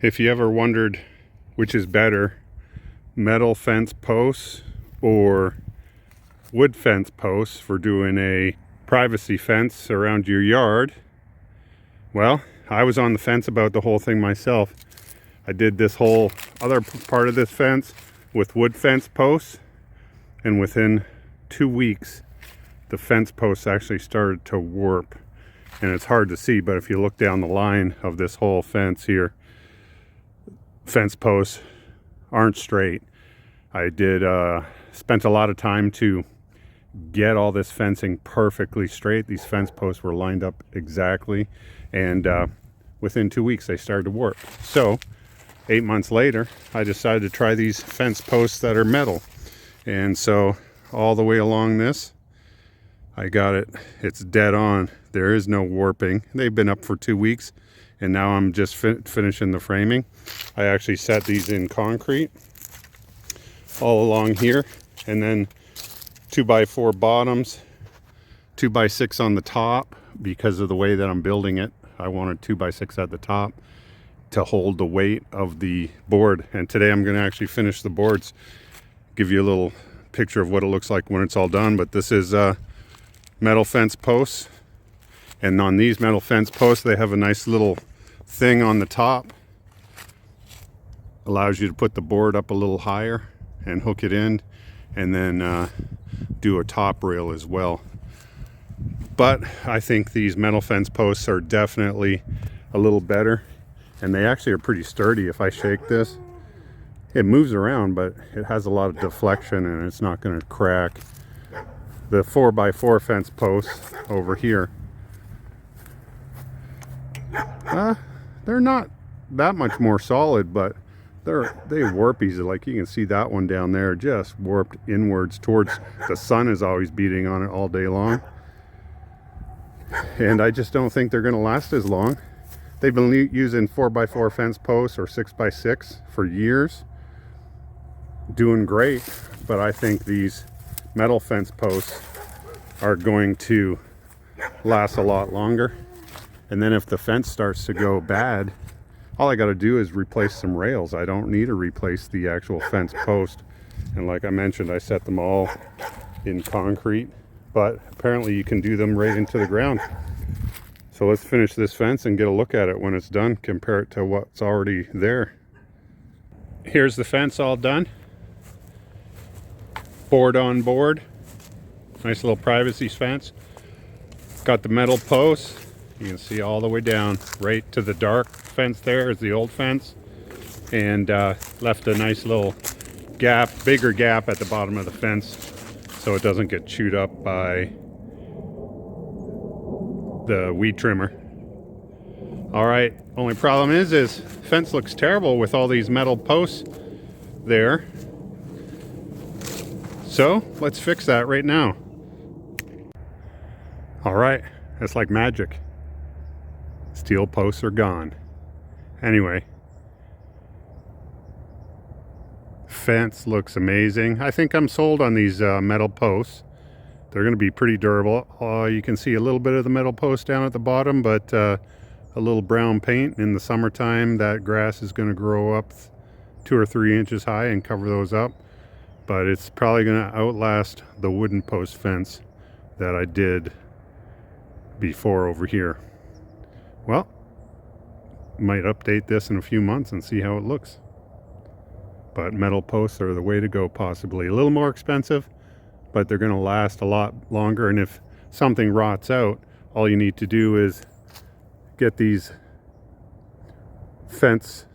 If you ever wondered which is better, metal fence posts or wood fence posts for doing a privacy fence around your yard, well, I was on the fence about the whole thing myself. I did this whole other part of this fence with wood fence posts, and within 2 weeks the fence posts actually started to warp. And it's hard to see, but if you look down the line of this whole fence here, fence posts aren't straight. I did spent a lot of time to get all this fencing perfectly straight. These fence posts were lined up exactly, and within 2 weeks they started to warp. So 8 months later, I decided to try these fence posts that are metal. And so all the way along this, I got it. It's dead on. There is no warping. They've been up for 2 weeks, and now I'm just finishing the framing. I actually set these in concrete all along here, and then 2x4 bottoms, 2x6 on the top. Because of the way that I'm building it, I wanted 2x6 at the top to hold the weight of the board. And today I'm going to actually finish the boards, give you a little picture of what it looks like when it's all done. But this is metal fence posts, and on these metal fence posts they have a nice little thing on the top, allows you to put the board up a little higher and hook it in, and then do a top rail as well. But I think these metal fence posts are definitely a little better, and they actually are pretty sturdy. If I shake this, it moves around, but it has a lot of deflection and it's not going to crack. The 4x4 fence posts over here, they're not that much more solid, but they warp easy. Like you can see that one down there just warped inwards towards the sun is always beating on it all day long. And I just don't think they're going to last as long. They've been using 4x4 fence posts or 6x6 for years, doing great. But I think these metal fence posts are going to last a lot longer. And then if the fence starts to go bad, all I got to do is replace some rails. I don't need to replace the actual fence post. And like I mentioned, I set them all in concrete, but apparently you can do them right into the ground. So let's finish this fence and get a look at it when it's done, compare it to what's already there. Here's the fence all done. Board on board. Nice little privacy fence. Got the metal posts. You can see all the way down right to the dark fence. There is the old fence, and left a nice little gap, bigger gap at the bottom of the fence so it doesn't get chewed up by the weed trimmer. All right, only problem is fence looks terrible with all these metal posts there. So let's fix that right now. All right, it's like magic. Steel posts are gone. Anyway, fence looks amazing. I think I'm sold on these metal posts. They're going to be pretty durable. You can see a little bit of the metal post down at the bottom, but a little brown paint. In the summertime, that grass is going to grow up 2 or 3 inches high and cover those up. But it's probably going to outlast the wooden post fence that I did before over here. Well, might update this in a few months and see how it looks. But metal posts are the way to go, possibly. A little more expensive, but they're going to last a lot longer. And if something rots out, all you need to do is get these fence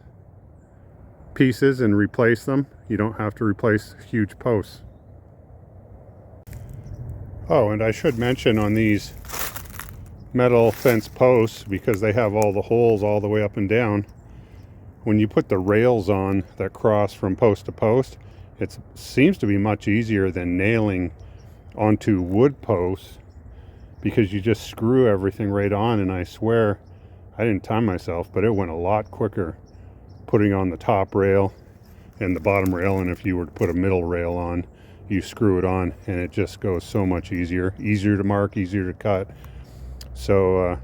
pieces and replace them. You don't have to replace huge posts. Oh, and I should mention on these metal fence posts, because they have all the holes all the way up and down, when you put the rails on that cross from post to post, it seems to be much easier than nailing onto wood posts, because you just screw everything right on. And I swear I didn't time myself, but it went a lot quicker putting on the top rail and the bottom rail. And if you were to put a middle rail on, you screw it on and it just goes so much easier to mark, easier to cut. So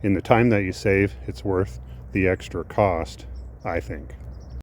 in the time that you save, it's worth the extra cost. I think.